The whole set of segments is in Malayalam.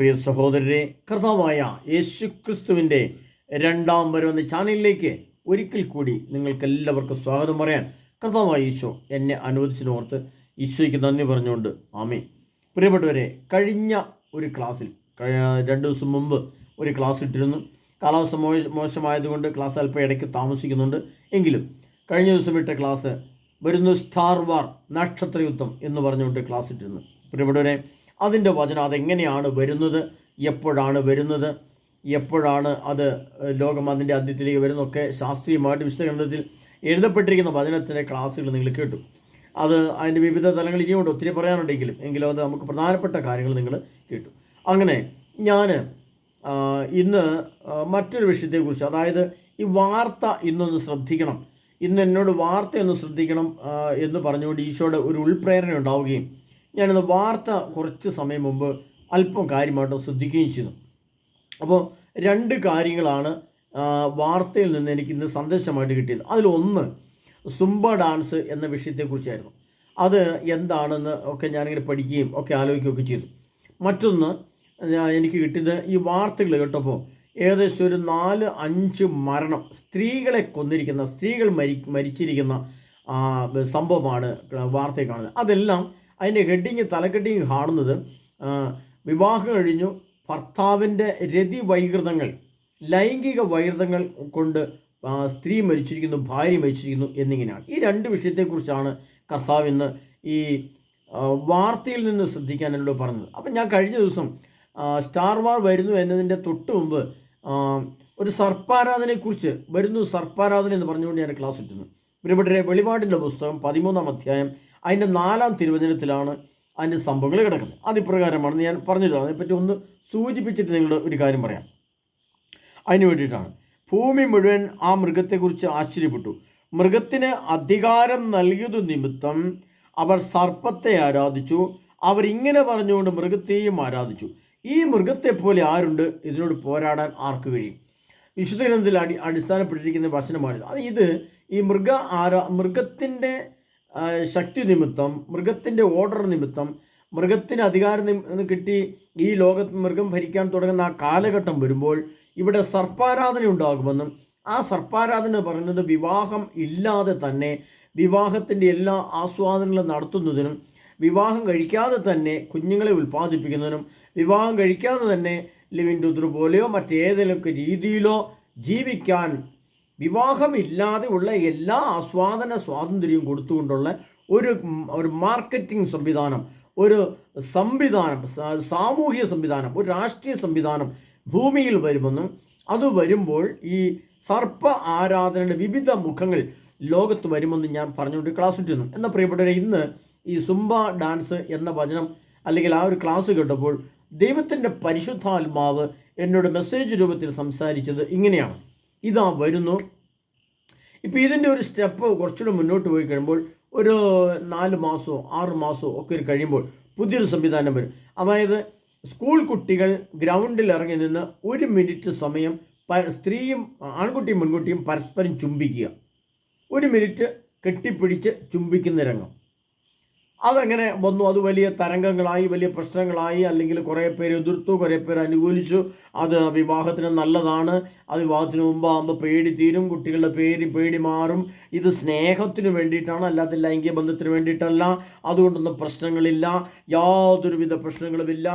പ്രിയ സഹോദരരെ, കർത്താവായ യേശു ക്രിസ്തുവിൻ്റെ രണ്ടാം വരവെന്ന ചാനലിലേക്ക് ഒരിക്കൽ കൂടി നിങ്ങൾക്കെല്ലാവർക്കും സ്വാഗതം പറയാൻ കർത്താവായ ഈശോ എന്നെ അനുവദിച്ചതിനോർത്ത് ഈശോയ്ക്ക് നന്ദി പറഞ്ഞുകൊണ്ട് ആമേൻ. പ്രിയപ്പെട്ടവരെ, കഴിഞ്ഞ ഒരു ക്ലാസ്സിൽ 2 ദിവസം മുമ്പ് ഒരു ക്ലാസ് ഇട്ടിരുന്നു. കാലാവസ്ഥ മോശമായതുകൊണ്ട് ക്ലാസ് അല്പം ഇടയ്ക്ക് താമസിക്കുന്നുണ്ട്. എങ്കിലും കഴിഞ്ഞ ദിവസം ഇട്ട ക്ലാസ് വരുന്നു സ്റ്റാർ വാർ, നക്ഷത്രയുദ്ധം എന്ന് പറഞ്ഞുകൊണ്ട് ക്ലാസ് ഇട്ടിരുന്നു. പ്രിയപ്പെട്ടവരെ, അതിൻ്റെ വചനം അതെങ്ങനെയാണ് വരുന്നത്, എപ്പോഴാണ് അത് ലോകം അതിൻ്റെ അന്ത്യത്തിലേക്ക് വരുന്നതൊക്കെ ശാസ്ത്രീയമായിട്ട് വിശുദ്ധ ഗ്രന്ഥത്തിൽ എഴുതപ്പെട്ടിരിക്കുന്ന വചനത്തിൻ്റെ ക്ലാസ്സുകൾ നിങ്ങൾ കേട്ടു. അത് അതിൻ്റെ വിവിധ തലങ്ങൾ ഇനിയുണ്ട്, ഒത്തിരി പറയാനുണ്ടെങ്കിലും അത് നമുക്ക് പ്രധാനപ്പെട്ട കാര്യങ്ങൾ നിങ്ങൾ കേട്ടു. അങ്ങനെ ഞാൻ ഇന്ന് മറ്റൊരു വിഷയത്തെക്കുറിച്ച്, അതായത് ഈ വാർത്ത ഇന്നൊന്ന് ശ്രദ്ധിക്കണം, ഇന്ന് എന്നോട് വാർത്തയൊന്ന് ശ്രദ്ധിക്കണം എന്ന് പറഞ്ഞുകൊണ്ട് ഈശോയുടെ ഒരു ഉൾപ്രേരണ ഉണ്ടാവുകയും ഞാനിന്ന് വാർത്ത കുറച്ച് സമയം മുമ്പ് അല്പം കാര്യമായിട്ട് ശ്രദ്ധിക്കുകയും ചെയ്തു. അപ്പോൾ 2 കാര്യങ്ങളാണ് വാർത്തയിൽ നിന്ന് എനിക്ക് ഇന്ന് സന്ദേശമായിട്ട് കിട്ടിയത്. അതിലൊന്ന് സുംബ ഡാൻസ് എന്ന വിഷയത്തെക്കുറിച്ചായിരുന്നു. അത് എന്താണെന്ന് ഒക്കെ ഞാനിങ്ങനെ പഠിക്കുകയും ഒക്കെ ആലോചിക്കുകയൊക്കെ ചെയ്തു. മറ്റൊന്ന് എനിക്ക് കിട്ടിയത് ഈ വാർത്തകൾ കേട്ടപ്പോൾ ഏകദേശം ഒരു 4-5 മരണം, സ്ത്രീകളെ കൊന്നിരിക്കുന്ന, സ്ത്രീകൾ മരിച്ചിരിക്കുന്ന സംഭവമാണ് വാർത്തയിൽ കാണുന്നത്. അതെല്ലാം അതിൻ്റെ തലക്കെട്ടിങ് കാണുന്നത് വിവാഹം കഴിഞ്ഞു ഭർത്താവിൻ്റെ രതിവൈകൃതങ്ങൾ, ലൈംഗിക വൈകൃതങ്ങൾ കൊണ്ട് സ്ത്രീ മരിച്ചിരിക്കുന്നു, ഭാര്യ മരിച്ചിരിക്കുന്നു എന്നിങ്ങനെയാണ്. ഈ 2 വിഷയത്തെക്കുറിച്ചാണ് കർത്താവ് ഇന്ന് ഈ വാർത്തയിൽ നിന്ന് ശ്രദ്ധിക്കാൻ എന്നോട് പറഞ്ഞത്. അപ്പം ഞാൻ കഴിഞ്ഞ ദിവസം സ്റ്റാർ വാർ വരുന്നു എന്നതിൻ്റെ തൊട്ട് മുമ്പ് ഒരു സർപ്പാരാധനയെക്കുറിച്ച് സർപ്പാരാധന എന്ന് പറഞ്ഞുകൊണ്ട് ഞാൻ ക്ലാസ് ഇട്ടിരുന്നു. പ്രിയപ്പെട്ടവരെ, വെളിപാടിൻ്റെ പുസ്തകം 13-ാം അധ്യായം അതിൻ്റെ 4-ാം തിരുവചനത്തിലാണ് അതിൻ്റെ സംഭവങ്ങൾ കിടക്കുന്നത്. അതിപ്രകാരമാണെന്ന് ഞാൻ പറഞ്ഞിരുന്നു. അതിനെപ്പറ്റി ഒന്ന് സൂചിപ്പിച്ചിട്ട് നിങ്ങളുടെ ഒരു കാര്യം പറയാം. അതിന് വേണ്ടിയിട്ടാണ്. ഭൂമി മുഴുവൻ ആ മൃഗത്തെക്കുറിച്ച് ആശ്ചര്യപ്പെട്ടു. മൃഗത്തിന് അധികാരം നൽകിയതു നിമിത്തം അവർ സർപ്പത്തെ ആരാധിച്ചു. അവരിങ്ങനെ പറഞ്ഞുകൊണ്ട് മൃഗത്തെയും ആരാധിച്ചു. ഈ മൃഗത്തെപ്പോലെ ആരുണ്ട്? ഇതിനോട് പോരാടാൻ ആർക്ക് കഴിയും? വിശുദ്ധ ഗ്രന്ഥത്തിൽ അടിസ്ഥാനപ്പെട്ടിരിക്കുന്ന വചനമാണിത്. ഇത് ഈ മൃഗത്തിൻ്റെ ശക്തി നിമിത്തം, മൃഗത്തിൻ്റെ ഓർഡർ നിമിത്തം, മൃഗത്തിന് അധികാരം കിട്ടി ഈ ലോകത്ത് മൃഗം ഭരിക്കാൻ തുടങ്ങുന്ന ആ കാലഘട്ടം വരുമ്പോൾ ഇവിടെ സർപ്പാരാധന ഉണ്ടാകുമെന്നും, ആ സർപ്പാരാധന പറയുന്നത് വിവാഹം ഇല്ലാതെ തന്നെ വിവാഹത്തിൻ്റെ എല്ലാ ആസ്വാദനങ്ങളും നടത്തുന്നതിനും, വിവാഹം കഴിക്കാതെ തന്നെ കുഞ്ഞുങ്ങളെ ഉൽപ്പാദിപ്പിക്കുന്നതിനും, വിവാഹം കഴിക്കാതെ തന്നെ ലിവിങ് ടുഗദർ പോലെയോ മറ്റേതെങ്കിലുമൊക്കെ രീതിയിലോ ജീവിക്കാൻ വിവാഹമില്ലാതെ ഉള്ള എല്ലാ ആസ്വാദന സ്വാതന്ത്ര്യവും കൊടുത്തുകൊണ്ടുള്ള ഒരു മാർക്കറ്റിംഗ് സംവിധാനം, ഒരു സംവിധാനം, സാമൂഹിക സംവിധാനം, ഒരു രാഷ്ട്രീയ സംവിധാനം ഭൂമിയിൽ വരുമെന്നും, അത് വരുമ്പോൾ ഈ സർപ്പ ആരാധനയുടെ വിവിധ മുഖങ്ങൾ ലോകത്ത് വരുമെന്നും ഞാൻ പറഞ്ഞുകൊണ്ട് ക്ലാസ് ഇട്ടിരുന്നു. എന്നാൽ പ്രിയപ്പെട്ടവരെ, ഇന്ന് ഈ സുംബ ഡാൻസ് എന്ന വചനം അല്ലെങ്കിൽ ആ ഒരു ക്ലാസ് കേട്ടപ്പോൾ ദൈവത്തിൻ്റെ പരിശുദ്ധാത്മാവ് എന്നോട് മെസ്സേജ് രൂപത്തിൽ സംസാരിച്ചത് ഇങ്ങനെയാണ്: ഇതാ വരുന്നു. ഇപ്പോൾ ഇതിൻ്റെ ഒരു സ്റ്റെപ്പ് കുറച്ചുകൂടെ മുന്നോട്ട് പോയി കഴിയുമ്പോൾ ഒരു 4 മാസമോ 6 മാസമോ ഒക്കെ കഴിയുമ്പോൾ പുതിയൊരു സംവിധാനം വരും. അതായത് സ്കൂൾ കുട്ടികൾ ഗ്രൗണ്ടിൽ ഇറങ്ങി നിന്ന് 1 മിനിറ്റ് സമയം സ്ത്രീയും ആൺകുട്ടിയും പെൺകുട്ടിയും പരസ്പരം ചുംബിക്കുക. 1 മിനിറ്റ് കെട്ടിപ്പിടിച്ച് ചുംബിക്കുന്ന രംഗം. അതങ്ങനെ വന്നു. അത് വലിയ തരംഗങ്ങളായി, വലിയ പ്രശ്നങ്ങളായി. അല്ലെങ്കിൽ കുറേ പേര് എതിർത്തു, കുറേ പേര് അനുകൂലിച്ചു. അത് വിവാഹത്തിന് നല്ലതാണ്, അത് വിവാഹത്തിന് മുമ്പാകുമ്പോൾ പേടി തീരും, കുട്ടികളുടെ പേടി മാറും, ഇത് സ്നേഹത്തിന് വേണ്ടിയിട്ടാണ്, അല്ലാതെ ലൈംഗിക ബന്ധത്തിന് വേണ്ടിയിട്ടല്ല, അതുകൊണ്ടൊന്നും പ്രശ്നങ്ങളില്ല, യാതൊരുവിധ പ്രശ്നങ്ങളുമില്ല.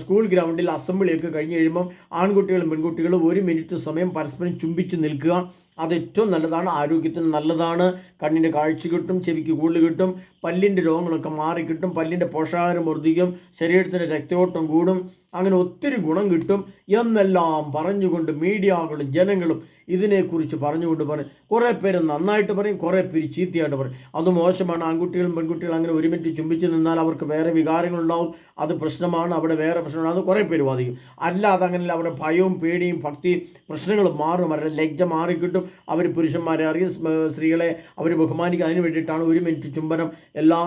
സ്കൂൾ ഗ്രൗണ്ടിൽ അസംബ്ലിയൊക്കെ കഴിഞ്ഞ് കഴിയുമ്പം ആൺകുട്ടികളും പെൺകുട്ടികളും 1 മിനിറ്റ് സമയം പരസ്പരം ചുംബിച്ച് നിൽക്കുക. അത് ഏറ്റവും നല്ലതാണ്, ആരോഗ്യത്തിന് നല്ലതാണ്, കണ്ണിൻ്റെ കാഴ്ച കിട്ടും, ചെവിക്ക് കൂടുതൽ കിട്ടും, പല്ലിൻ്റെ രോഗങ്ങളൊക്കെ മാറിക്കിട്ടും, പല്ലിൻ്റെ പോഷകാഹാരം വർദ്ധിക്കും, ശരീരത്തിൻ്റെ രക്തയോട്ടം കൂടും, അങ്ങനെ ഒത്തിരി ഗുണം കിട്ടും എന്നെല്ലാം പറഞ്ഞുകൊണ്ട് മീഡിയകളും ജനങ്ങളും ഇതിനെക്കുറിച്ച് പറഞ്ഞുകൊണ്ട് കുറേ പേര് നന്നായിട്ട് പറയും, കുറേ പേര് ചീത്തയായിട്ട് പറയും. അത് മോശമാണ്, ആൺകുട്ടികളും പെൺകുട്ടികളും അങ്ങനെ 1 മിനിറ്റ് ചുംബിച്ച് നിന്നാൽ അവർക്ക് വേറെ വികാരങ്ങളുണ്ടാവും, അത് പ്രശ്നമാണ്, അവിടെ വേറെ പ്രശ്നമാണ്, അത് കുറേ പേര് വാദിക്കും. അല്ലാതെ അങ്ങനെയല്ല, അവിടെ ഭയവും പേടിയും ഭക്തി പ്രശ്നങ്ങളും മാറും, അവരുടെ ലജ്ജ മാറിക്കിട്ടും, അവർ പുരുഷന്മാരെ അറിയും, സ്ത്രീകളെ അവർ ബഹുമാനിക്കുക. അതിന് വേണ്ടിയിട്ടാണ് 1 മിനിറ്റ് ചുംബനം എല്ലാ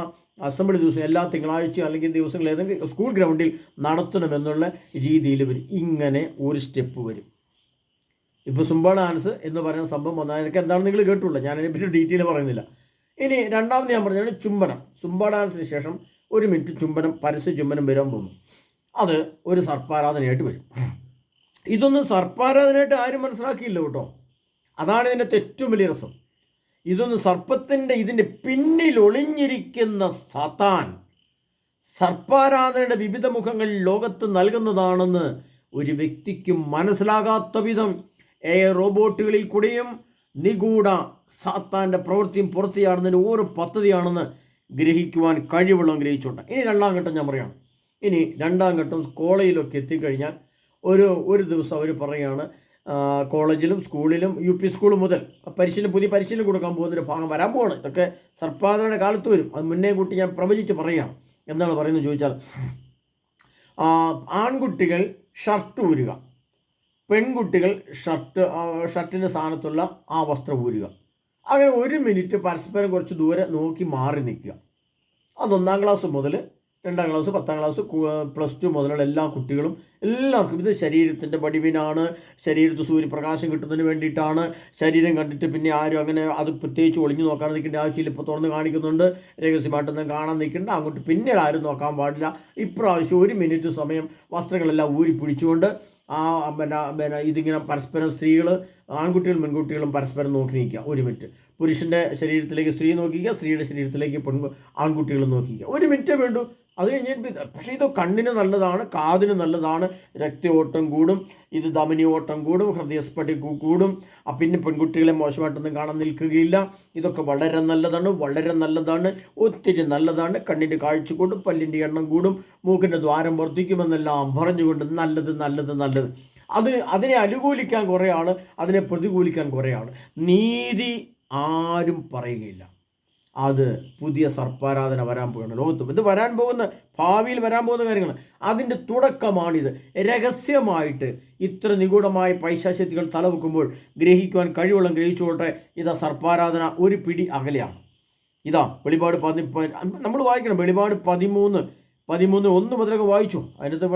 അസംബ്ലി ദിവസം, എല്ലാ തിങ്കളാഴ്ചയോ അല്ലെങ്കിൽ ദിവസങ്ങളിൽ ഏതെങ്കിലും സ്കൂൾ ഗ്രൗണ്ടിൽ നടത്തണമെന്നുള്ള രീതിയിൽ വരും. ഇങ്ങനെ ഒരു സ്റ്റെപ്പ് വരും. ഇപ്പോൾ സുംബ ഡാൻസ് എന്ന് പറയുന്ന സംഭവം വന്നാൽ എനിക്ക് എന്താണെന്ന് നിങ്ങൾ കേട്ടുള്ളൂ, ഞാനതിനെപ്പറ്റി ഡീറ്റെയിൽ പറയുന്നില്ല. ഇനി രണ്ടാമത് ഞാൻ പറഞ്ഞാൽ ചുംബനം. സുംബ ഡാൻസിന് ശേഷം 1 മിനിറ്റ് ചുംബനം, പരസ്യ ചുംബനം വരാൻ പോകുന്നു. അത് ഒരു സർപ്പാരാധനയായിട്ട് വരും. ഇതൊന്നും സർപ്പാരാധനയായിട്ട് ആരും മനസ്സിലാക്കിയില്ല കേട്ടോ. അതാണ് ഇതിൻ്റെ ഏറ്റവും വലിയ രസം. ഇതൊന്നും ഇതിൻ്റെ പിന്നിൽ ഒളിഞ്ഞിരിക്കുന്ന സാത്താൻ സർപ്പാരാധനയുടെ വിവിധ മുഖങ്ങളിൽ ലോകത്ത് നൽകുന്നതാണെന്ന് ഒരു വ്യക്തിക്കും മനസ്സിലാകാത്ത വിധം റോബോട്ടുകളിൽ കൂടെയും നിഗൂഢ സാത്താൻ്റെ പ്രവൃത്തിയും പുറത്തിയാടുന്നതിന് ഓരോ പദ്ധതിയാണെന്ന് ഗ്രഹിക്കുവാൻ കഴിവുള്ളവൻ ഗ്രഹിച്ചുകൊണ്ട്. ഇനി രണ്ടാം ഘട്ടം ഞാൻ പറയുകയാണ്. ഇനി രണ്ടാം ഘട്ടം കോളേജിലൊക്കെ എത്തിക്കഴിഞ്ഞാൽ ഒരു ദിവസം അവർ പറയുകയാണ്, കോളേജിലും സ്കൂളിലും UP സ്കൂൾ മുതൽ പുതിയ പരിശീലനം കൊടുക്കാൻ പോകുന്നൊരു ഭാഗം വരാൻ പോവാണ്. ഇതൊക്കെ സർപ്പാദനയുടെ കാലത്ത് വരും. അത് മുന്നേ കൂട്ടി ഞാൻ പ്രവചിച്ച് പറയുകയാണ്. എന്താണ് പറയുന്നത് ചോദിച്ചാൽ, ആൺകുട്ടികൾ ഷർട്ട് ഊരുക, പെൺകുട്ടികൾ ഷർട്ടിൻ്റെ സ്ഥാനത്തുള്ള ആ വസ്ത്രം ഊരുക. അങ്ങനെ 1 മിനിറ്റ് പരസ്പരം കുറച്ച് ദൂരെ നോക്കി മാറി നിൽക്കുക. അത് 1-ാം ക്ലാസ് മുതൽ 2-ാം ക്ലാസ്, 10-ാം ക്ലാസ്, +2 മുതലുള്ള എല്ലാ കുട്ടികളും എല്ലാവർക്കും ഇത് ശരീരത്തിൻ്റെ വടിവിനാണ്, ശരീരത്ത് സൂര്യപ്രകാശം കിട്ടുന്നതിന് വേണ്ടിയിട്ടാണ്. ശരീരം കണ്ടിട്ട് പിന്നെ ആരും അങ്ങനെ അത് പ്രത്യേകിച്ച് ഒളിഞ്ഞു നോക്കാൻ നിൽക്കേണ്ട ആവശ്യമില്ല. ഇപ്പോൾ തുറന്ന് കാണിക്കുന്നുണ്ട്, രഹസ്യമായിട്ടൊന്നും കാണാൻ നിൽക്കേണ്ട, അങ്ങോട്ട് പിന്നീട് ആരും നോക്കാൻ പാടില്ല. ഇപ്രാവശ്യം 1 മിനിറ്റ് സമയം വസ്ത്രങ്ങളെല്ലാം ഊരി പിടിച്ചുകൊണ്ട് ഇതിങ്ങനെ പരസ്പരം സ്ത്രീകൾ, ആൺകുട്ടികളും പെൺകുട്ടികളും പരസ്പരം നോക്കി നിൽക്കുക 1 മിനിറ്റ്. പുരുഷൻ്റെ ശരീരത്തിലേക്ക് സ്ത്രീ നോക്കിക്കുക, സ്ത്രീയുടെ ശരീരത്തിലേക്ക് ആൺകുട്ടികൾ നോക്കിക്കുക. 1 മിനിറ്റേ വേണ്ടൂ. അത് കഴിഞ്ഞിട്ട് പക്ഷേ ഇത് കണ്ണിന് നല്ലതാണ്, കാതിന് നല്ലതാണ്, രക്തയോട്ടം കൂടും, ഇത് ധമനി ഓട്ടം കൂടും, ഹൃദയസ്ഫടി കൂടും. പിന്നെ പെൺകുട്ടികളെ മോശമായിട്ടൊന്നും കാണാൻ നിൽക്കുകയില്ല. ഇതൊക്കെ വളരെ നല്ലതാണ്, ഒത്തിരി നല്ലതാണ്. കണ്ണിൻ്റെ കാഴ്ച കൂടും, പല്ലിൻ്റെ എണ്ണം കൂടും, മൂക്കിൻ്റെ ദ്വാരം വർദ്ധിക്കുമെന്നെല്ലാം പറഞ്ഞുകൊണ്ട് നല്ലത്. അതിനെ അനുകൂലിക്കാൻ കുറേ ആൾ, അതിനെ പ്രതികൂലിക്കാൻ കുറേ ആൾ. നീതി ആരും പറയുകയില്ല. അത് പുതിയ സർപ്പാരാധന വരാൻ പോകുന്ന ലോകത്തും ഇത് ഭാവിയിൽ വരാൻ പോകുന്ന കാര്യങ്ങൾ. അതിൻ്റെ തുടക്കമാണിത്. രഹസ്യമായിട്ട് ഇത്ര നിഗൂഢമായ പൈശാചികൾ തലവെക്കുമ്പോൾ ഗ്രഹിക്കുവാൻ കഴിവുള്ള ഗ്രഹിച്ചുകൊള്ളട്ടെ. ഇതാ സർപ്പാരാധന ഒരു പിടി അകലെയാണ്. ഇതാ വെളിപാട് നമ്മൾ വായിക്കണം. വെളിപാട് 13:1 മുതലൊക്കെ വായിച്ചു. അതിനകത്ത്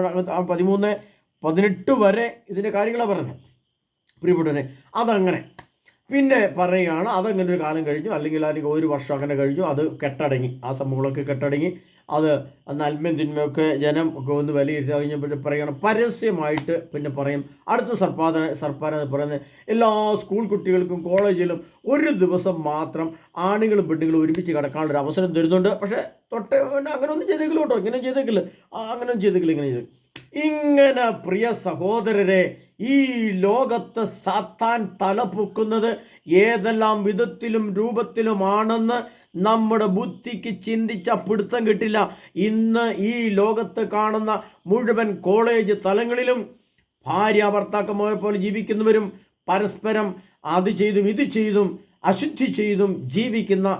13-18 വരെ ഇതിൻ്റെ കാര്യങ്ങളാണ് പറഞ്ഞത്. പ്രിയപ്പെട്ടവരെ, അതങ്ങനെ പിന്നെ പറയുകയാണ്. അതങ്ങനെ ഒരു കാലം കഴിഞ്ഞു, അല്ലെങ്കിൽ 1 വർഷം അങ്ങനെ കഴിഞ്ഞു. അത് കെട്ടടങ്ങി, ആ സംഭവങ്ങളൊക്കെ കെട്ടടങ്ങി. അത് നന്മയും തിന്മയൊക്കെ ജനം ഒന്ന് വിലയിരുത്തി കഴിഞ്ഞപ്പോൾ പറയുകയാണ്, പരസ്യമായിട്ട് പിന്നെ പറയും അടുത്ത സർപ്പാരാധന പറയുന്നത് എല്ലാ സ്കൂൾ കുട്ടികൾക്കും കോളേജിലും 1 ദിവസം മാത്രം ആണുങ്ങളും പെണ്ണുങ്ങളും ഒരുമിച്ച് കിടക്കാനുള്ളൊരു അവസരം തരുന്നുണ്ട്. പക്ഷേ അങ്ങനെ ഒന്നും ചെയ്തേക്കില്ല കേട്ടോ, ഇങ്ങനെ ചെയ്തേക്കില്ല, ഇങ്ങനെ പ്രിയ സഹോദരരെ, ഈ ലോകത്ത് സാത്താൻ തലപൊക്കുന്നത് ഏതെല്ലാം വിധത്തിലും രൂപത്തിലുമാണെന്ന് നമ്മുടെ ബുദ്ധിക്ക് ചിന്തിച്ച പിടുത്തം കിട്ടില്ല. ഇന്ന് ഈ ലോകത്ത് കാണുന്ന മുഴുവൻ കോളേജ് തലങ്ങളിലും ഭാര്യ ഭർത്താക്കന്മാരെ പോലെ ജീവിക്കുന്നവരും പരസ്പരം അത് ചെയ്തും ഇത് ചെയ്തും അശുദ്ധി ചെയ്തും ജീവിക്കുന്ന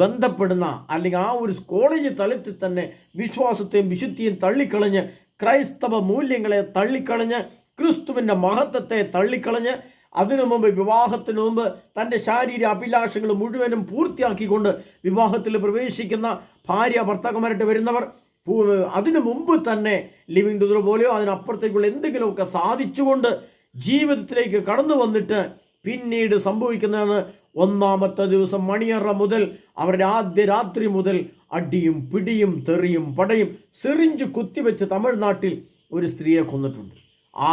ബന്ധപ്പെടുന്ന, അല്ലെങ്കിൽ ആ ഒരു കോളേജ് തലത്തിൽ തന്നെ വിശ്വാസത്തെയും വിശുദ്ധിയും തള്ളിക്കളഞ്ഞ്, ക്രൈസ്തവ മൂല്യങ്ങളെ തള്ളിക്കളഞ്ഞ്, ക്രിസ്തുവിൻ്റെ മഹത്വത്തെ തള്ളിക്കളഞ്ഞ്, വിവാഹത്തിന് മുമ്പ് തൻ്റെ ശാരീരിക അഭിലാഷങ്ങൾ മുഴുവനും പൂർത്തിയാക്കിക്കൊണ്ട് വിവാഹത്തിൽ പ്രവേശിക്കുന്ന ഭാര്യ ഭർത്താക്കന്മാരായിട്ട് വരുന്നവർ അതിനു മുമ്പ് തന്നെ ലിവിങ് ടുഗദർ പോലെയോ അതിനപ്പുറത്തേക്കുള്ള എന്തെങ്കിലുമൊക്കെ സാധിച്ചുകൊണ്ട് ജീവിതത്തിലേക്ക് കടന്നു വന്നിട്ട് പിന്നീട് സംഭവിക്കുന്നതാണ് 1-ാമത്തെ ദിവസം മണിയറ മുതൽ അവരുടെ ആദ്യ രാത്രി മുതൽ അടിയും പിടിയും തെറിയും പടയും സിറിഞ്ച് കുത്തിവെച്ച് തമിഴ്നാട്ടിൽ ഒരു സ്ത്രീയെ കൊന്നിട്ടുണ്ട്.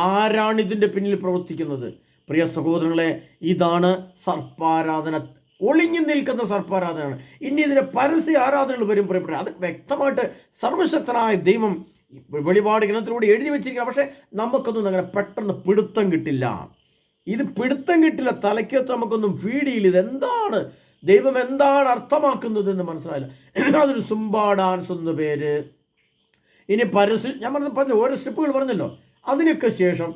ആരാണ് ഇതിൻ്റെ പിന്നിൽ പ്രവർത്തിക്കുന്നത്? പ്രിയ സഹോദരങ്ങളെ, ഇതാണ് സർപ്പാരാധന. ഒളിഞ്ഞു നിൽക്കുന്ന സർപ്പാരാധനയാണ്. ഇനി ഇതിൻ്റെ പരസ്യ ആരാധനകൾ വരും. അത് വ്യക്തമായിട്ട് സർവശക്തനായ ദൈവം വെളിപാട് ഗ്രന്ഥത്തിലൂടെ എഴുതി വെച്ചിരിക്കണം. പക്ഷേ നമുക്കൊന്നും അങ്ങനെ പെട്ടെന്ന് പിടുത്തം കിട്ടില്ല. തലയ്ക്കകത്ത് നമുക്കൊന്നും ഫീഡ് ചെയ്യില്ല. ഇതെന്താണ്, ദൈവം എന്താണ് അർത്ഥമാക്കുന്നത് എന്ന് മനസ്സിലായില്ല. അതൊരു സുംബാ ഡാൻസ് എന്ന പേര്. ഇനി ഞാൻ പറഞ്ഞ ഓരോ സ്റ്റെപ്പുകൾ പറഞ്ഞല്ലോ. അതിനൊക്കെ ശേഷം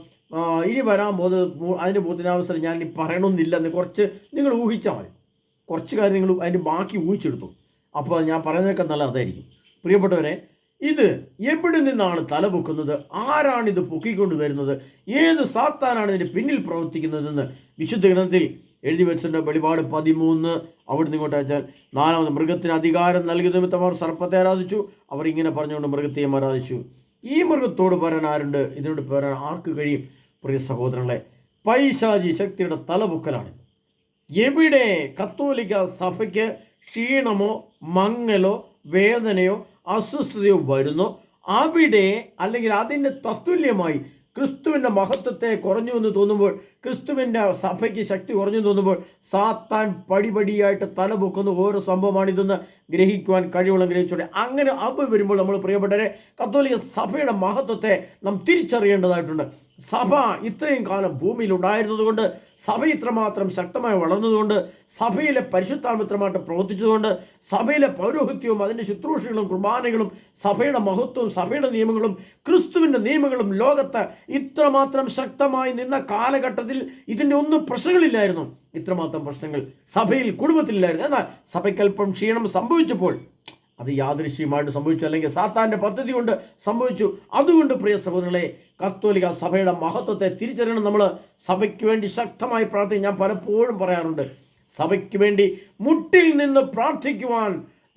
ഇനി വരാൻ പോകുന്നത്, അതിൻ്റെ പൂർത്തിനാവസരം ഞാൻ ഇനി പറയണമെന്നില്ലെന്ന് കുറച്ച് നിങ്ങൾ ഊഹിച്ചാൽ മതി. കുറച്ച് കാര്യം നിങ്ങൾ അതിൻ്റെ ബാക്കി ഊഹിച്ചെടുത്തു. അപ്പോൾ ഞാൻ പറയുന്നതൊക്കെ നല്ല അതായിരിക്കും. പ്രിയപ്പെട്ടവരെ, ഇത് എവിടെ നിന്നാണ് തലപൊക്കുന്നത്? ആരാണിത് പൊക്കിക്കൊണ്ട് വരുന്നത്? ഏത് സാത്താനാണ് ഇതിന് പിന്നിൽ പ്രവർത്തിക്കുന്നതെന്ന് വിശുദ്ധ ഗ്രന്ഥത്തിൽ എഴുതി വെച്ചിട്ടുണ്ട്. വെളിപാട് 13 അവിടെ നിന്ന് ഇങ്ങോട്ട് അയച്ചാൽ 4-ാമത് മൃഗത്തിന് അധികാരം നൽകിയ നിമിത്തം അവർ സർപ്പത്തെ ആരാധിച്ചു. അവർ ഇങ്ങനെ പറഞ്ഞുകൊണ്ട് മൃഗത്തെയും ആരാധിച്ചു. ഈ മൃഗത്തോട് പറയാൻ ആരുണ്ട്? ഇതിനോട് പറയാൻ ആർക്ക് കഴിയും? പ്രിയ സഹോദരങ്ങളെ, പൈശാചി ശക്തിയുടെ തലപൊക്കലാണ്. എവിടെ കത്തോലിക്ക സഭയ്ക്ക് ക്ഷീണമോ മങ്ങലോ വേദനയോ അസ്വസ്ഥതയോ വരുന്നോ അവിടെ അല്ലെങ്കിൽ അതിന് തത്തുല്യമായി ക്രിസ്തുവിൻ്റെ മഹത്വത്തെ കുറഞ്ഞു എന്ന് തോന്നുമ്പോൾ, ക്രിസ്തുവിൻ്റെ സഭയ്ക്ക് ശക്തി കുറഞ്ഞു തോന്നുമ്പോൾ സാത്താൻ പടിപടിയായിട്ട് തലപൊക്കുന്ന ഓരോ സംഭവമാണിതെന്ന് ഗ്രഹിക്കുവാൻ കഴിവുള്ള ഗ്രഹിച്ചോടെ. അങ്ങനെ വരുമ്പോൾ നമ്മൾ പ്രിയപ്പെട്ടവരെ കത്തോലിക്ക സഭയുടെ മഹത്വത്തെ നാം തിരിച്ചറിയേണ്ടതായിട്ടുണ്ട്. സഭ ഇത്രയും കാലം ഭൂമിയിൽ ഉണ്ടായിരുന്നതുകൊണ്ട്, സഭ ഇത്രമാത്രം ശക്തമായി വളർന്നതുകൊണ്ട്, സഭയിലെ പരിശുദ്ധാത്മ ഇത്രമാത്രം പ്രവർത്തിച്ചതുകൊണ്ട്, സഭയിലെ പൗരോഹിത്യവും അതിൻ്റെ ശുശ്രൂഷകളും കുർബാനകളും സഭയുടെ മഹത്വവും സഭയുടെ നിയമങ്ങളും ക്രിസ്തുവിൻ്റെ നിയമങ്ങളും ലോകത്ത് ഇത്രമാത്രം ശക്തമായി നിന്ന കാലഘട്ടത്തിൽ ഇതിൻ്റെ ഒന്നും പ്രശ്നങ്ങളില്ലായിരുന്നു. ഇത്രമാത്രം പ്രശ്നങ്ങൾ സഭയിൽ കുടുംബത്തിലില്ലായിരുന്നു. എന്നാൽ സഭയ്ക്കല്പം ക്ഷീണം സംഭവിച്ചപ്പോൾ അത് യാദൃശ്യമായിട്ട് സംഭവിച്ചു, അല്ലെങ്കിൽ സാത്താൻ്റെ പദ്ധതി കൊണ്ട് സംഭവിച്ചു. അതുകൊണ്ട് പ്രിയ സഹോദരങ്ങളെ, കത്തോലിക്ക സഭയുടെ മഹത്വത്തെ തിരിച്ചറിയണം. നമ്മൾ സഭയ്ക്ക് വേണ്ടി ശക്തമായി പ്രാർത്ഥിക്കും. ഞാൻ പലപ്പോഴും പറയാറുണ്ട്, സഭയ്ക്ക് വേണ്ടി മുട്ടിൽ നിന്ന് പ്രാർത്ഥിക്കുവാൻ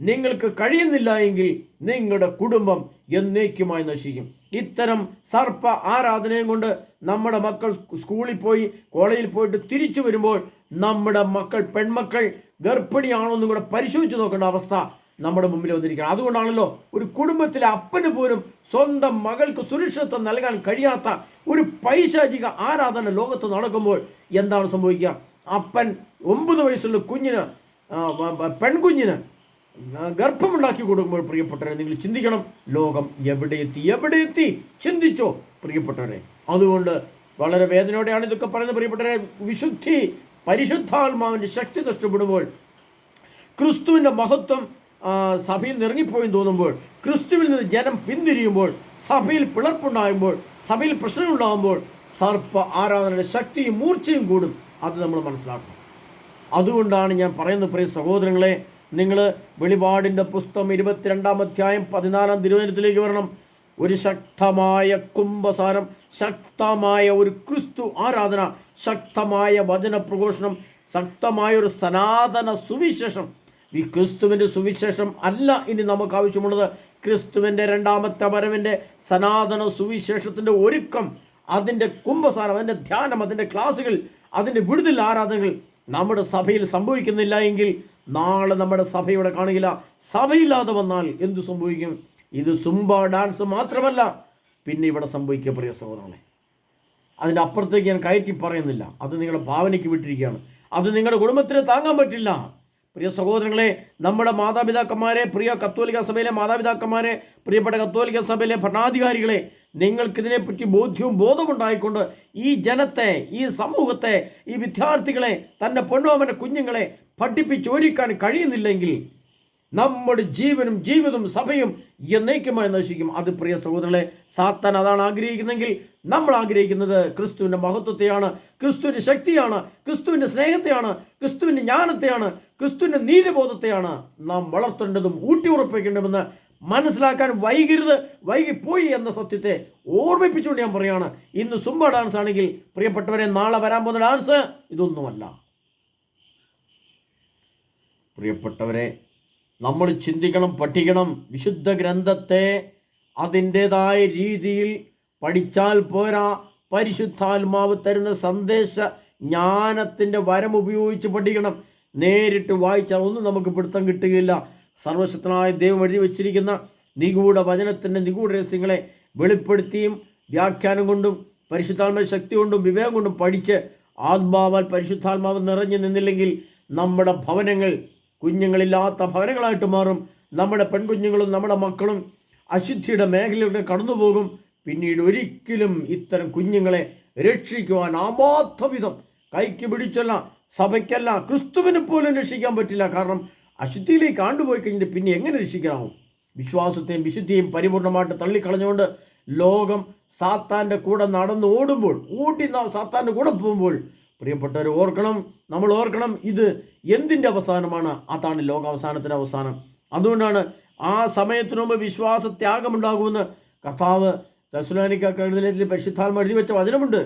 നിങ്ങൾക്ക് കഴിയുന്നില്ല എങ്കിൽ നിങ്ങളുടെ കുടുംബം എന്നേക്കുമായി നശിക്കും. ഇത്തരം സർപ്പ ആരാധനയും കൊണ്ട് നമ്മുടെ മക്കൾ സ്കൂളിൽ പോയി കോളേജിൽ പോയിട്ട് തിരിച്ചു വരുമ്പോൾ നമ്മുടെ മക്കൾ പെൺമക്കൾ ഗർഭിണിയാണോ എന്നും കൂടെ പരിശോധിച്ച് നോക്കേണ്ട അവസ്ഥ നമ്മുടെ മുമ്പിൽ വന്നിരിക്കുകയാണ്. അതുകൊണ്ടാണല്ലോ ഒരു കുടുംബത്തിലെ അപ്പന് പോലും സ്വന്തം മകൾക്ക് സുരക്ഷിതത്വം നൽകാൻ കഴിയാത്ത ഒരു പൈശാചിക ആരാധന ലോകത്ത് നടക്കുമ്പോൾ എന്താണ് സംഭവിക്കുക? അപ്പൻ 9 വയസ്സുള്ള കുഞ്ഞിന് പെൺകുഞ്ഞിന് ഗർഭമുണ്ടാക്കി കൊടുക്കുമ്പോൾ പ്രിയപ്പെട്ടവരെ നിങ്ങൾ ചിന്തിക്കണം, ലോകം എവിടെ എത്തി ചിന്തിച്ചോ പ്രിയപ്പെട്ടവരെ. അതുകൊണ്ട് വളരെ വേദനയോടെയാണ് ഇതൊക്കെ പറയുന്നത് പ്രിയപ്പെട്ടവരെ. വിശുദ്ധി പരിശുദ്ധാത്മാവിൻ്റെ ശക്തി നഷ്ടപ്പെടുമ്പോൾ, ക്രിസ്തുവിൻ്റെ മഹത്വം സഭയിൽ നിറങ്ങിപ്പോയി തോന്നുമ്പോൾ, ക്രിസ്തുവിൽ നിന്ന് ജനം പിന്തിരിയുമ്പോൾ, സഭയിൽ പിളർപ്പുണ്ടാകുമ്പോൾ, സഭയിൽ പ്രശ്നങ്ങളുണ്ടാകുമ്പോൾ സർപ്പ ആരാധനയുടെ ശക്തിയും മൂർച്ചയും കൂടും. അത് നമ്മൾ മനസ്സിലാക്കണം. അതുകൊണ്ടാണ് ഞാൻ പറയുന്നത് പ്രിയ സഹോദരങ്ങളെ, നിങ്ങൾ വെളിപാടിൻ്റെ പുസ്തകം 22-ാം അധ്യായം 14-ാം തിരുവചനത്തിലേക്ക് വരണം. ഒരു ശക്തമായ കുംഭസാരം, ശക്തമായ ഒരു ക്രിസ്തു ആരാധന, ശക്തമായ വചന പ്രഘോഷണം, ശക്തമായ ഒരു സനാതന സുവിശേഷം. ഈ ക്രിസ്തുവിൻ്റെ സുവിശേഷം അല്ല ഇനി നമുക്ക് ആവശ്യമുള്ളത്. ക്രിസ്തുവിൻ്റെ 2ാമത്തെ വരവിൻ്റെ സനാതന സുവിശേഷത്തിൻ്റെ ഒരുക്കം, അതിൻ്റെ കുംഭസാരം, അതിൻ്റെ ധ്യാനം, അതിൻ്റെ ക്ലാസ്സുകൾ, അതിൻ്റെ വിടുതൽ ആരാധനകൾ നമ്മുടെ സഭയിൽ സംഭവിക്കുന്നില്ല എങ്കിൽ നാളെ നമ്മുടെ സഭയുടെ കാണുകയില്ല. സഭയില്ലാതെ വന്നാൽ എന്തു സംഭവിക്കും? ഇത് സുംബ ഡാൻസ് മാത്രമല്ല, പിന്നെ ഇവിടെ സംഭവിക്കുക പ്രിയ സഹോദരങ്ങളെ. അതിൻ്റെ അപ്പുറത്തേക്ക് ഞാൻ കയറ്റി പറയുന്നില്ല. അത് നിങ്ങളുടെ ഭാവനയ്ക്ക് വിട്ടിരിക്കുകയാണ്. അത് നിങ്ങളുടെ കുടുംബത്തിന് താങ്ങാൻ പറ്റില്ല. പ്രിയ സഹോദരങ്ങളെ, നമ്മുടെ മാതാപിതാക്കന്മാരെ, പ്രിയ കത്തോലിക്ക സഭയിലെ മാതാപിതാക്കന്മാരെ, പ്രിയപ്പെട്ട കത്തോലിക്ക സഭയിലെ ഭരണാധികാരികളെ, നിങ്ങൾക്കിതിനെപ്പറ്റി ബോധമുണ്ടായിക്കൊണ്ട് ഈ ജനത്തെ, ഈ സമൂഹത്തെ, ഈ വിദ്യാർത്ഥികളെ, തൻ്റെ പൊന്നോമന കുഞ്ഞുങ്ങളെ പഠിപ്പിച്ച് ഒരുക്കാൻ കഴിയുന്നില്ലെങ്കിൽ നമ്മുടെ ജീവനും ജീവിതവും സഭയും എന്നേക്കുമായി നശിക്കും. അത് പ്രിയ സഹോദരങ്ങളെ, സാത്താൻ അതാണ് ആഗ്രഹിക്കുന്നെങ്കിൽ നമ്മൾ ആഗ്രഹിക്കുന്നത് ക്രിസ്തുവിൻ്റെ മഹത്വത്തെയാണ്, ക്രിസ്തുവിൻ്റെ ശക്തിയാണ്, ക്രിസ്തുവിൻ്റെ സ്നേഹത്തെയാണ്, ക്രിസ്തുവിൻ്റെ ജ്ഞാനത്തെയാണ്, ക്രിസ്തുവിൻ്റെ നീതിബോധത്തെയാണ് നാം വളർത്തേണ്ടതും ഊട്ടി ഉറപ്പിക്കേണ്ടതെന്ന് മനസ്സിലാക്കാൻ വൈകിപ്പോയി എന്ന സത്യത്തെ ഓർമ്മിപ്പിച്ചുകൊണ്ട് ഞാൻ പറയുകയാണ്. ഇന്ന് സുംബ ഡാൻസ് ആണെങ്കിൽ പ്രിയപ്പെട്ടവരെ, നാളെ വരാൻ പോകുന്ന ഡാൻസ് ഇതൊന്നുമല്ല. പ്രിയപ്പെട്ടവരെ, നമ്മൾ ചിന്തിക്കണം, പഠിക്കണം. വിശുദ്ധ ഗ്രന്ഥത്തെ അതിൻ്റെതായ രീതിയിൽ പഠിച്ചാൽ പോരാ, പരിശുദ്ധാത്മാവ് തരുന്ന സന്ദേശ ജ്ഞാനത്തിൻ്റെ വരം ഉപയോഗിച്ച് പഠിക്കണം. നേരിട്ട് വായിച്ചാൽ ഒന്നും നമുക്ക് പിടുത്തം കിട്ടുകയില്ല. സർവശക്തനായ ദൈവം എഴുതി വച്ചിരിക്കുന്ന നിഗൂഢ വചനത്തിൻ്റെ നിഗൂഢ രഹസ്യങ്ങളെ വെളിപ്പെടുത്തിയും വ്യാഖ്യാനം കൊണ്ടും പരിശുദ്ധാത്മാവിൻ്റെ ശക്തി കൊണ്ടും വിവേകം കൊണ്ടും പഠിച്ച് ആത്മാവാൽ പരിശുദ്ധാത്മാവ് നിറഞ്ഞു നിന്നില്ലെങ്കിൽ നമ്മുടെ ഭവനങ്ങൾ കുഞ്ഞുങ്ങളില്ലാത്ത ഭവനങ്ങളായിട്ട് മാറും. നമ്മുടെ പെൺകുഞ്ഞുങ്ങളും നമ്മുടെ മക്കളും അശുദ്ധിയുടെ മേഖലയിലൂടെ കടന്നുപോകും. പിന്നീട് ഒരിക്കലും ഇത്തരം കുഞ്ഞുങ്ങളെ രക്ഷിക്കുവാൻ ആവാത്ത വിധം കൈക്ക് പിടിച്ചല്ല, സഭയ്ക്കല്ല, ക്രിസ്തുവിനെ പോലും രക്ഷിക്കാൻ പറ്റില്ല. കാരണം അശുദ്ധിയിലേക്ക് ആണ്ടുപോയി കഴിഞ്ഞിട്ട് പിന്നെ എങ്ങനെ രക്ഷിക്കാനാവും? വിശ്വാസത്തെയും വിശുദ്ധിയും പരിപൂർണമായിട്ട് തള്ളിക്കളഞ്ഞുകൊണ്ട് ലോകം സാത്താൻ്റെ കൂടെ നടന്ന് സാത്താൻ്റെ കൂടെ പോകുമ്പോൾ പ്രിയപ്പെട്ടവർ നമ്മൾ ഓർക്കണം, ഇത് എന്തിൻ്റെ അവസാനമാണ്? അതാണ് ലോകാവസാനത്തിൻ്റെ അവസാനം. അതുകൊണ്ടാണ് ആ സമയത്തിനു മുമ്പ് വിശ്വാസത്യാഗമുണ്ടാകുമെന്ന് കർത്താവ് തെസ്സലോനിക്കയിൽ പരിശുദ്ധാത്മാവ് എഴുതി വെച്ച വചനമുണ്ട്.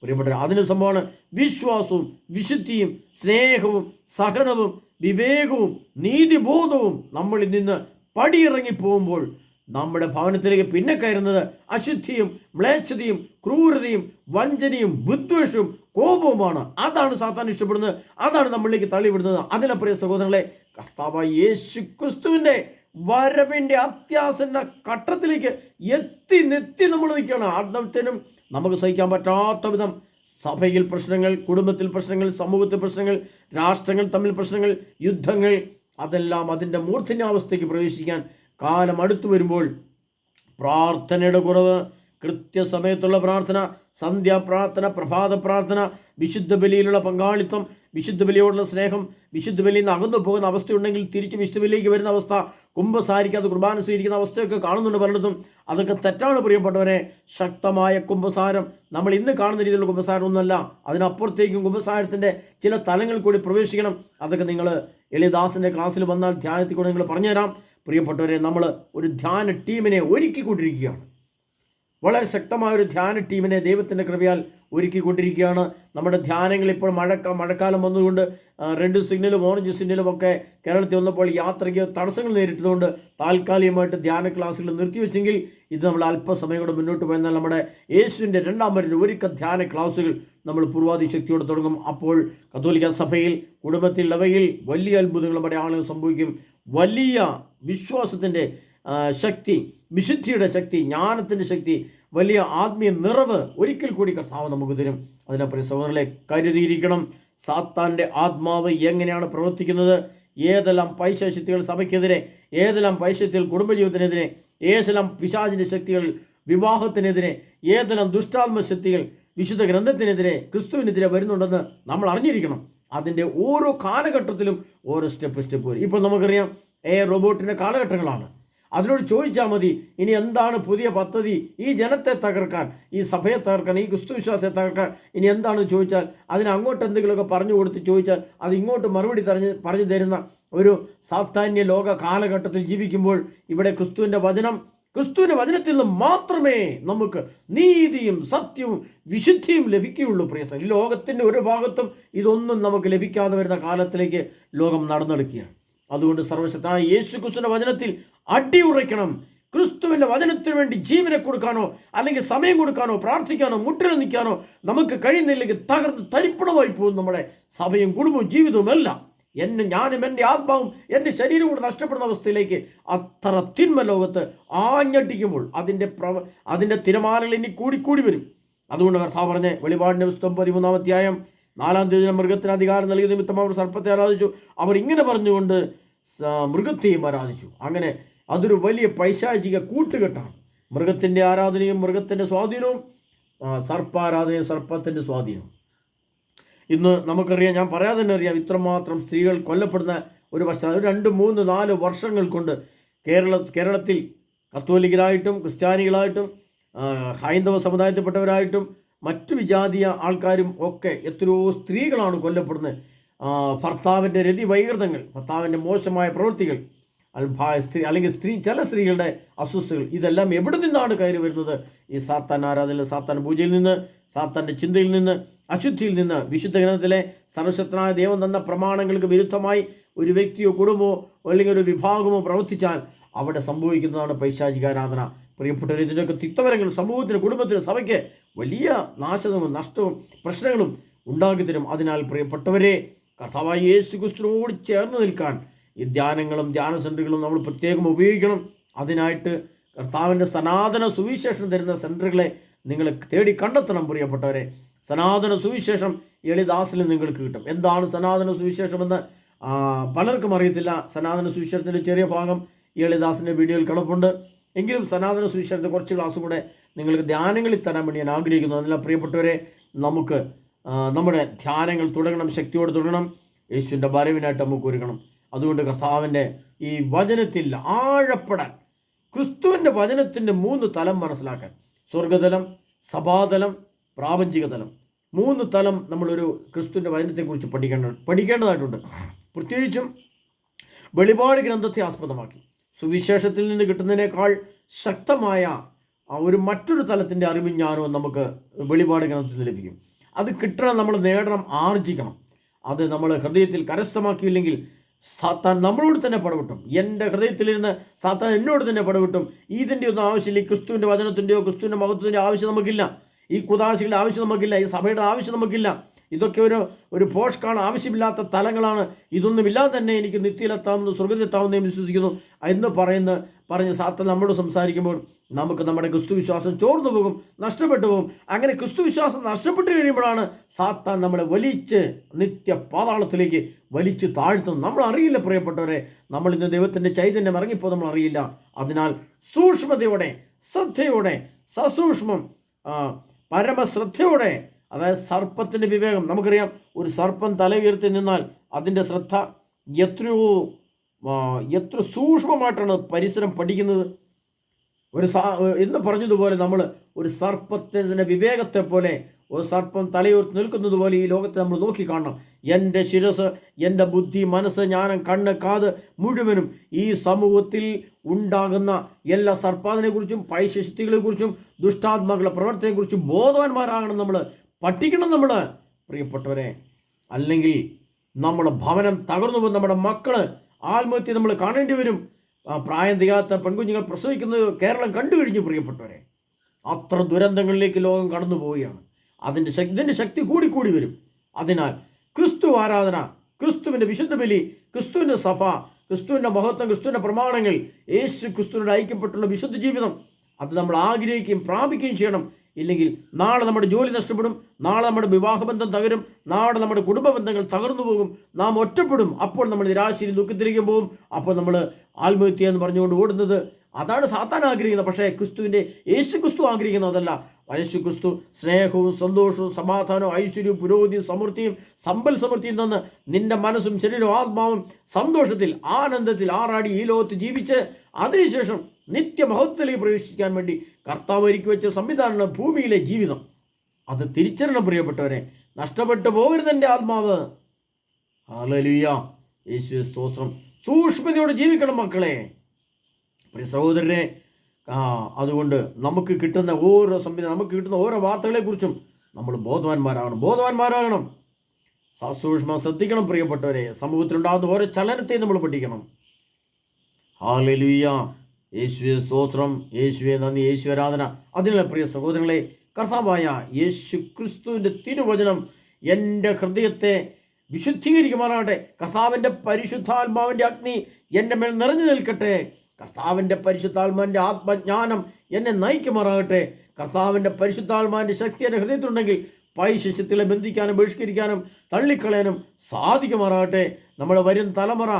പ്രിയപ്പെട്ടവർ, അതിന് സംഭവമാണ് വിശ്വാസവും വിശുദ്ധിയും സ്നേഹവും സഹനവും വിവേകവും നീതിബോധവും നമ്മളിൽ നിന്ന് പടിയിറങ്ങിപ്പോകുമ്പോൾ നമ്മുടെ ഭവനത്തിലേക്ക് പിന്നെ കയറുന്നത് അശുദ്ധിയും മ്ലേച്ഛതയും ക്രൂരതയും വഞ്ചനയും വിദ്വേഷവും കോപവുമാണ്. അതാണ് സാത്താൻ ഇഷ്ടപ്പെടുന്നത്, അതാണ് നമ്മളിലേക്ക് തള്ളിവിടുന്നത്. അതിനെ പ്രിയ സഹോദരങ്ങളെ, കർത്താവായ യേശു ക്രിസ്തുവിൻ്റെ വരവിൻ്റെ അത്യാസന്ന ഘട്ടത്തിലേക്ക് നെത്തി നമ്മൾ നിൽക്കുകയാണ്. ആത്മഹത്യനും നമുക്ക് സഹിക്കാൻ പറ്റാത്ത വിധം സഭയിൽ പ്രശ്നങ്ങൾ, കുടുംബത്തിൽ പ്രശ്നങ്ങൾ, സമൂഹത്തിൽ പ്രശ്നങ്ങൾ, രാഷ്ട്രങ്ങൾ തമ്മിൽ പ്രശ്നങ്ങൾ, യുദ്ധങ്ങൾ, അതെല്ലാം അതിൻ്റെ മൂർധന്യാവസ്ഥയ്ക്ക് പ്രവേശിക്കാൻ കാലം അടുത്തു വരുമ്പോൾ പ്രാർത്ഥനയുടെ കുറവ്, കൃത്യസമയത്തുള്ള പ്രാർത്ഥന, സന്ധ്യാപ്രാർത്ഥന, പ്രഭാത പ്രാർത്ഥന, വിശുദ്ധ ബലിയിലുള്ള പങ്കാളിത്തം, വിശുദ്ധ ബലിയോടുള്ള സ്നേഹം, വിശുദ്ധ ബലിയിൽ നിന്ന് അകന്നു പോകുന്ന അവസ്ഥയുണ്ടെങ്കിൽ തിരിച്ച് വിശുദ്ധ ബലിയിലേക്ക് വരുന്ന അവസ്ഥ, കുംഭസാരിക്കാതെ കുർബാന സ്വീകരിക്കുന്ന അവസ്ഥയൊക്കെ കാണുന്നുണ്ട് പലയിടത്തും. അതൊക്കെ തെറ്റാണ് പ്രിയപ്പെട്ടവരെ. ശക്തമായ കുംഭസാരം നമ്മൾ ഇന്ന് കാണുന്ന രീതിയിലുള്ള കുംഭസാരം ഒന്നുമല്ല. അതിനപ്പുറത്തേക്കും കുംഭസാരത്തിൻ്റെ ചില തലങ്ങൾ കൂടി പ്രവേശിക്കണം. അതൊക്കെ നിങ്ങൾ എളിദാസിൻ്റെ ക്ലാസ്സിൽ വന്നാൽ ധ്യാനത്തിൽ കൂടെ നിങ്ങൾ പറഞ്ഞുതരാം. പ്രിയപ്പെട്ടവരെ, നമ്മൾ ഒരു ധ്യാന ടീമിനെ ഒരുക്കിക്കൊണ്ടിരിക്കുകയാണ്. വളരെ ശക്തമായൊരു ധ്യാന ടീമിനെ ദൈവത്തിൻ്റെ കൃപയാൽ ഒരുക്കിക്കൊണ്ടിരിക്കുകയാണ്. നമ്മുടെ ധ്യാനങ്ങൾ ഇപ്പോൾ മഴക്കാലം വന്നുകൊണ്ട് റെഡ് സിഗ്നലും ഓറഞ്ച് സിഗ്നലും ഒക്കെ കേരളത്തിൽ വന്നപ്പോൾ യാത്രയ്ക്ക് തടസ്സങ്ങൾ നേരിട്ടതുകൊണ്ട് താൽക്കാലികമായിട്ട് ധ്യാന ക്ലാസ്സുകൾ നിർത്തിവെച്ചെങ്കിൽ ഇത് നമ്മൾ അല്പസമയം കൂടെ മുന്നോട്ട് പോയെന്നാൽ നമ്മുടെ യേശുവിൻ്റെ രണ്ടാം വരവിൻ്റെ ഒരുക്ക ധ്യാന ക്ലാസ്സുകൾ നമ്മൾ പൂർവാധി ശക്തിയോടെ തുടങ്ങും. അപ്പോൾ കത്തോലിക്ക സഭയിൽ കുടുംബത്തിൽ ഇടവയിൽ വലിയ അത്ഭുതങ്ങളും അടയാളങ്ങളും സംഭവിക്കും. വലിയ വിശ്വാസത്തിൻ്റെ ശക്തി, വിശുദ്ധിയുടെ ശക്തി, ജ്ഞാനത്തിൻ്റെ ശക്തി, വലിയ ആത്മീയ നിറവ് ഒരിക്കൽ കൂടി കർത്താവ് നമുക്ക് തരും. അതിനപ്പുറം സഹോദരങ്ങളെ കരുതിയിരിക്കണം. സാത്താൻ്റെ ആത്മാവ് എങ്ങനെയാണ് പ്രവർത്തിക്കുന്നത്, ഏതെല്ലാം പൈശാചിത്യങ്ങൾ സഭയ്ക്കെതിരെ, ഏതെല്ലാം പൈശാചിത്യങ്ങൾ കുടുംബജീവിതത്തിനെതിരെ, ഏതെല്ലാം പിശാചിൻ്റെ ശക്തികൾ വിവാഹത്തിനെതിരെ, ഏതെല്ലാം ദുഷ്ടാത്മശക്തികൾ വിശുദ്ധ ഗ്രന്ഥത്തിനെതിരെ, ക്രിസ്തുവിനെതിരെ വരുന്നുണ്ടെന്ന് നമ്മൾ അറിഞ്ഞിരിക്കണം. അതിൻ്റെ ഓരോ കാലഘട്ടത്തിലും ഓരോ സ്റ്റെപ്പ് വരും. ഇപ്പോൾ നമുക്കറിയാം റോബോട്ടിൻ്റെ കാലഘട്ടങ്ങളാണ്. അതിനോട് ചോദിച്ചാൽ മതി, ഇനി എന്താണ് പുതിയ പദ്ധതി ഈ ജനത്തെ തകർക്കാൻ, ഈ സഭയെ തകർക്കാൻ, ഈ ക്രിസ്തുവിശ്വാസത്തെ തകർക്കാൻ ഇനി എന്താണെന്ന് ചോദിച്ചാൽ അതിന് അങ്ങോട്ട് എന്തെങ്കിലുമൊക്കെ പറഞ്ഞു കൊടുത്ത് ചോദിച്ചാൽ അത് ഇങ്ങോട്ട് മറുപടി പറഞ്ഞു തരുന്ന ഒരു സാധാന്യ ലോക കാലഘട്ടത്തിൽ ജീവിക്കുമ്പോൾ ഇവിടെ ക്രിസ്തുവിൻ്റെ വചനത്തിൽ നിന്ന് മാത്രമേ നമുക്ക് നീതിയും സത്യവും വിശുദ്ധിയും ലഭിക്കുകയുള്ളൂ. പ്രിയ ഈ ലോകത്തിൻ്റെ ഒരു ഭാഗത്തും ഇതൊന്നും നമുക്ക് ലഭിക്കാതെ വരുന്ന കാലത്തിലേക്ക് ലോകം നടന്നെടുക്കുകയാണ്. അതുകൊണ്ട് സർവശക്തനായ യേശു ക്രിസ്തുവിൻ്റെ വചനത്തിൽ അടിയുറയ്ക്കണം. ക്രിസ്തുവിൻ്റെ വചനത്തിന് വേണ്ടി ജീവനെ കൊടുക്കാനോ അല്ലെങ്കിൽ സമയം കൊടുക്കാനോ പ്രാർത്ഥിക്കാനോ മുട്ടിൽ നിൽക്കാനോ നമുക്ക് കഴിയുന്നില്ലെങ്കിൽ തകർന്ന് തരിപ്പണമായി പോകും നമ്മുടെ സഭയും കുടുംബവും ജീവിതവും എല്ലാം. ഞാനും എൻ്റെ ആത്മാവും എൻ്റെ ശരീരവും കൂടെ നഷ്ടപ്പെടുന്ന അവസ്ഥയിലേക്ക് അത്ര തിന്മ ലോകത്ത് ആഞ്ഞടിക്കുമ്പോൾ അതിൻ്റെ തിരമാലകൾ ഇനി കൂടി വരും. അതുകൊണ്ട് കർത്താവ് പറഞ്ഞ് വെളിപാടിൻ്റെ പുസ്തകം 13-ാം അധ്യായം 4-ാം തീയതി മൃഗത്തിന് അധികാരം നൽകിയ നിമിത്തം അവർ സർപ്പത്തെ ആരാധിച്ചു. അവർ ഇങ്ങനെ പറഞ്ഞുകൊണ്ട് മൃഗത്തെയും ആരാധിച്ചു. അങ്ങനെ അതൊരു വലിയ പൈശാചിക കൂട്ടുകെട്ടാണ്. മൃഗത്തിൻ്റെ ആരാധനയും മൃഗത്തിൻ്റെ സ്വാധീനവും, സർപ്പാരാധനയും സർപ്പത്തിൻ്റെ സ്വാധീനവും. ഇന്ന് നമുക്കറിയാം, ഞാൻ പറയാതെ തന്നെ അറിയാം, ഇത്രമാത്രം സ്ത്രീകൾ കൊല്ലപ്പെടുന്ന ഒരു പശ്ചാത്തലം 2, 3, 4 വർഷങ്ങൾ കൊണ്ട് കേരളത്തിൽ കത്തോലിക്കരായിട്ടും ക്രിസ്ത്യാനികളായിട്ടും ഹൈന്ദവ സമുദായത്തിൽപ്പെട്ടവരായിട്ടും മറ്റു വിജാതീയ ആൾക്കാരും ഒക്കെ എത്രയോ സ്ത്രീകളാണ് കൊല്ലപ്പെടുന്നത്. ഭർത്താവിൻ്റെ രതിവൈകൃതങ്ങൾ, ഭർത്താവിൻ്റെ മോശമായ പ്രവൃത്തികൾ, അല്ലെങ്കിൽ ചില സ്ത്രീകളുടെ അസ്വസ്ഥതകൾ, ഇതെല്ലാം എവിടെ നിന്നാണ് കയറി വരുന്നത്? ഈ സാത്താൻ ആരാധന, സാത്താൻ പൂജയിൽ നിന്ന്, സാത്താൻ്റെ ചിന്തയിൽ നിന്ന്, അശുദ്ധിയിൽ നിന്ന്. വിശുദ്ധ ഗ്രന്ഥത്തിലെ സർവശക്തനായ ദൈവം തന്ന പ്രമാണങ്ങൾക്ക് വിരുദ്ധമായി ഒരു വ്യക്തിയോ കുടുംബമോ അല്ലെങ്കിൽ ഒരു വിഭാഗമോ പ്രവർത്തിച്ചാൽ അവിടെ സംഭവിക്കുന്നതാണ് പൈശാചികാരാധന. പ്രിയപ്പെട്ടവർ, ഇതിൻ്റെയൊക്കെ തിക്തഫലങ്ങൾ സമൂഹത്തിന്, കുടുംബത്തിന്, സഭയ്ക്ക് വലിയ നാശവും നഷ്ടവും പ്രശ്നങ്ങളും ഉണ്ടാക്കിത്തരും. അതിനാൽ പ്രിയപ്പെട്ടവരെ, കർത്താവായ യേശു ക്രിസ്തുവിനോട് ചേർന്ന് നിൽക്കാൻ ഈ ധ്യാനങ്ങളും ധ്യാന സെൻ്ററുകളും നമ്മൾ പ്രത്യേകം ഉപയോഗിക്കണം. അതിനായിട്ട് കർത്താവിൻ്റെ സനാതന സുവിശേഷം തരുന്ന സെൻ്ററുകളെ നിങ്ങൾ തേടി കണ്ടെത്തണം. പ്രിയപ്പെട്ടവരെ, സനാതന സുവിശേഷം എളിദാസിൽ നിങ്ങൾക്ക് കിട്ടും. എന്താണ് സനാതന സുവിശേഷമെന്ന് പലർക്കും അറിയത്തില്ല. സനാതന സുവിശേഷത്തിൻ്റെ ചെറിയ ഭാഗം എളിദാസിൻ്റെ വീഡിയോയിൽ കിടപ്പുണ്ട്. എങ്കിലും സനാതന സുവിശേഷത്തെ കുറച്ച് ക്ലാസ്സും കൂടെ നിങ്ങൾക്ക് ധ്യാനങ്ങളിൽ തരാൻ വേണ്ടി ഞാൻ ആഗ്രഹിക്കുന്നു. അതിനാൽ പ്രിയപ്പെട്ടവരെ, നമുക്ക് നമ്മുടെ ധ്യാനങ്ങൾ തുടങ്ങണം, ശക്തിയോടെ തുടങ്ങണം. യേശുവിൻ്റെ വരവിനായിട്ട് നമുക്ക് ഒരുങ്ങണം. അതുകൊണ്ട് കർത്താവിൻ്റെ ഈ വചനത്തിൽ ആഴപ്പെടാൻ, ക്രിസ്തുവിൻ്റെ വചനത്തിൻ്റെ 3 തലം മനസ്സിലാക്കാൻ, സ്വർഗതലം, സഭാതലം, പ്രാപഞ്ചിക തലം, 3 തലം നമ്മളൊരു ക്രിസ്തുവിൻ്റെ വചനത്തെക്കുറിച്ച് പഠിക്കേണ്ടതായിട്ടുണ്ട്. പ്രത്യേകിച്ചും വെളിപാട് ഗ്രന്ഥത്തെ ആസ്പദമാക്കി സുവിശേഷത്തിൽ നിന്ന് കിട്ടുന്നതിനേക്കാൾ ശക്തമായ മറ്റൊരു തലത്തിൻ്റെ അറിവും ജ്ഞാനവും നമുക്ക് വെളിപാട് ഗ്രന്ഥത്തിൽ ലഭിക്കും. അത് കിട്ടണം, നമ്മൾ നേടണം, ആർജിക്കണം. അത് നമ്മൾ ഹൃദയത്തിൽ കരസ്ഥമാക്കിയില്ലെങ്കിൽ സാത്താൻ നമ്മളോട് തന്നെ പടവെട്ടും. എൻ്റെ ഹൃദയത്തിലിരുന്ന് സാത്താൻ എന്നോട് തന്നെ പടവെട്ടും. ഇതിൻ്റെ ഒന്നും ആവശ്യമില്ല. ഈ ക്രിസ്തുവിൻ്റെ വചനത്തിൻ്റെയോ ക്രിസ്തുവിൻ്റെ മഹത്വത്തിൻ്റെ ആവശ്യം നമുക്കില്ല. ഈ കുദാശികളുടെ ആവശ്യം നമുക്കില്ല. ഈ സഭയുടെ ആവശ്യം നമുക്കില്ല. ഇതൊക്കെ ഒരു പോഷ്കാണ്, ആവശ്യമില്ലാത്ത തലങ്ങളാണ്, ഇതൊന്നുമില്ലാതെ തന്നെ എനിക്ക് നിത്യയിലെത്താമെന്ന് സ്വർഗ്ഗത്തിലെത്താമെന്ന് വിശ്വസിക്കുന്നു എന്ന് പറഞ്ഞ് സാത്താൻ നമ്മളോട് സംസാരിക്കുമ്പോൾ നമുക്ക് നമ്മുടെ ക്രിസ്തുവിശ്വാസം ചോർന്നു പോകും, നഷ്ടപ്പെട്ടു പോകും. അങ്ങനെ ക്രിസ്തുവിശ്വാസം നഷ്ടപ്പെട്ടു കഴിയുമ്പോഴാണ് സാത്താൻ നമ്മളെ വലിച്ച് നിത്യ പാതാളത്തിലേക്ക് വലിച്ച് താഴ്ത്തും. നമ്മൾ അറിയില്ല പ്രിയപ്പെട്ടവരെ, നമ്മൾ ഇന്ന് ദൈവത്തിൻ്റെ ചൈതന്യം ഇറങ്ങിപ്പോ നമ്മൾ അറിയില്ല. അതിനാൽ സൂക്ഷ്മതയോടെ, ശ്രദ്ധയോടെ, സസൂക്ഷ്മം, പരമശ്രദ്ധയോടെ, അതായത് സർപ്പത്തിൻ്റെ വിവേകം. നമുക്കറിയാം, ഒരു സർപ്പം തല ഉയർത്തി നിന്നാൽ അതിൻ്റെ ശ്രദ്ധ എത്ര സൂക്ഷ്മമായിട്ടാണ് പരിസരം പഠിക്കുന്നത്. എന്ന് പറഞ്ഞതുപോലെ നമ്മൾ ഒരു സർപ്പത്തിൻ്റെ വിവേകത്തെ പോലെ, ഒരു സർപ്പം തലയുയർത്തി നിൽക്കുന്നത് പോലെ ഈ ലോകത്തെ നമ്മൾ നോക്കിക്കാണണം. എൻ്റെ ശിരസ്, എൻ്റെ ബുദ്ധി, മനസ്സ്, ജ്ഞാനം, കണ്ണ്, കാത് മുഴുവനും ഈ സമൂഹത്തിൽ ഉണ്ടാകുന്ന എല്ലാ സർപ്പാദിനെക്കുറിച്ചും പൈശക്തികളെക്കുറിച്ചും ദുഷ്ടാത്മാക്കളുടെ പ്രവർത്തനത്തെക്കുറിച്ചും ബോധവാന്മാരാകണം, നമ്മൾ പഠിക്കണം നമ്മൾ പ്രിയപ്പെട്ടവരെ. അല്ലെങ്കിൽ നമ്മുടെ ഭവനം തകർന്നു പോകും, നമ്മുടെ മക്കൾ ആത്മഹത്യ നമ്മൾ കാണേണ്ടി വരും. പ്രായം തികയാത്ത പെൺകുഞ്ഞുങ്ങൾ പ്രസവിക്കുന്നത് കേരളം കണ്ടു കഴിഞ്ഞു പ്രിയപ്പെട്ടവരെ. അത്ര ദുരന്തങ്ങളിലേക്ക് ലോകം കടന്നു പോവുകയാണ്. ഇതിൻ്റെ ശക്തി കൂടിക്കൂടി വരും. അതിനാൽ ക്രിസ്തു ആരാധന, ക്രിസ്തുവിൻ്റെ വിശുദ്ധ ബലി, ക്രിസ്തുവിൻ്റെ സഭ, ക്രിസ്തുവിൻ്റെ മഹത്വം, ക്രിസ്തുവിൻ്റെ പ്രമാണങ്ങൾ, യേശു ക്രിസ്തുവിനോട് ഐക്യപ്പെട്ടുള്ള വിശുദ്ധ ജീവിതം, അത് നമ്മൾ ആഗ്രഹിക്കുകയും പ്രാപിക്കുകയും ചെയ്യണം. ഇല്ലെങ്കിൽ നാളെ നമ്മുടെ ജോലി നഷ്ടപ്പെടും, നാളെ നമ്മുടെ വിവാഹബന്ധം തകരും, നാളെ നമ്മുടെ കുടുംബ ബന്ധങ്ങൾ തകർന്നു പോകും, നാം ഒറ്റപ്പെടും. അപ്പോൾ നമ്മൾ നിരാശയിൽ ദുഃഖത്തിലേക്ക് പോകും. അപ്പോൾ നമ്മൾ ആത്മഹത്യ എന്ന് പറഞ്ഞുകൊണ്ട് ഓടുന്നത്, അതാണ് സാത്താൻ ആഗ്രഹിക്കുന്നത്. പക്ഷേ യേശു ക്രിസ്തു ആഗ്രഹിക്കുന്നത് അതല്ല. യേശു ക്രിസ്തു സ്നേഹവും സന്തോഷവും സമാധാനവും ഐശ്വര്യവും പുരോഗതിയും സമൃദ്ധിയും സമ്പൽ സമൃദ്ധിയും തന്ന് നിന്റെ മനസ്സും ശരീരവും ആത്മാവും സന്തോഷത്തിൽ ആനന്ദത്തിൽ ആറാടി ഈ ലോകത്ത് ജീവിച്ച് അതിനുശേഷം നിത്യമഹത്വത്തിലേക്ക് പ്രവേശിക്കാൻ വേണ്ടി കർത്താവ് ഒരുക്കി വെച്ച സംവിധാനമാണ് ഭൂമിയിലെ ജീവിതം. അത് തിരിച്ചറിയണം പ്രിയപ്പെട്ടവരെ. നഷ്ടപ്പെട്ടു പോകരുത് എൻ്റെ ആത്മാവ്. ഹല്ലേലൂയ, യേശുവേ സ്തോത്രം. സൂക്ഷ്മതയോടെ ജീവിക്കണം മക്കളെ, പ്രിയ സഹോദരനെ. അതുകൊണ്ട് നമുക്ക് കിട്ടുന്ന ഓരോ വാർത്തകളെക്കുറിച്ചും നമ്മൾ ബോധവാന്മാരാകണം. സസൂക്ഷ്മം ശ്രദ്ധിക്കണം പ്രിയപ്പെട്ടവരെ. സമൂഹത്തിലുണ്ടാകുന്ന ഓരോ ചലനത്തെയും നമ്മൾ പഠിക്കണം. ഹല്ലേലൂയ, യേശുവേ സ്തോത്രം, യേശുവേ നന്ദി, യേശു ആരാധന. അതിനാൽ പ്രിയ സഹോദരങ്ങളെ, കർത്താവായ യേശു ക്രിസ്തുവിൻ്റെ തിരുവചനം എൻ്റെ ഹൃദയത്തെ വിശുദ്ധീകരിക്കുമാറാകട്ടെ. കർത്താവിൻ്റെ പരിശുദ്ധാത്മാവിൻ്റെ അഗ്നി എൻ്റെ മേൽ നിറഞ്ഞു നിൽക്കട്ടെ. കർത്താവിൻ്റെ പരിശുദ്ധാത്മാവിൻ്റെ ആത്മജ്ഞാനം എന്നെ നയിക്കുമാറാകട്ടെ. കർത്താവിൻ്റെ പരിശുദ്ധാത്മാവിൻ്റെ ശക്തി എൻ്റെ ഹൃദയത്തിലുണ്ടെങ്കിൽ പൈശക്തികളെ ബന്ധിക്കാനും ബഹിഷ്കരിക്കാനും തള്ളിക്കളയാനും സാധിക്കുമാറാകട്ടെ. നമ്മുടെ വരും തലമുറ,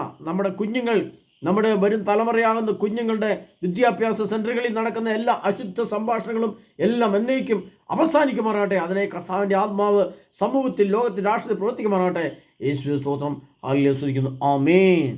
നമ്മുടെ വരും തലമുറയാകുന്ന കുഞ്ഞുങ്ങളുടെ വിദ്യാഭ്യാസ സെൻ്ററുകളിൽ നടക്കുന്ന എല്ലാ അശുദ്ധ സംഭാഷണങ്ങളും എല്ലാം എന്നേക്കും അവസാനിക്കുമാറാകട്ടെ. അതിനെ കർത്താവിൻ്റെ ആത്മാവ് സമൂഹത്തിൽ, ലോകത്തിൽ, രാഷ്ട്രത്തിൽ പ്രവർത്തിക്കുമാറാകട്ടെ. യേശുവേ സ്തോത്രം. ഹല്ലേലൂയ. ആമേൻ.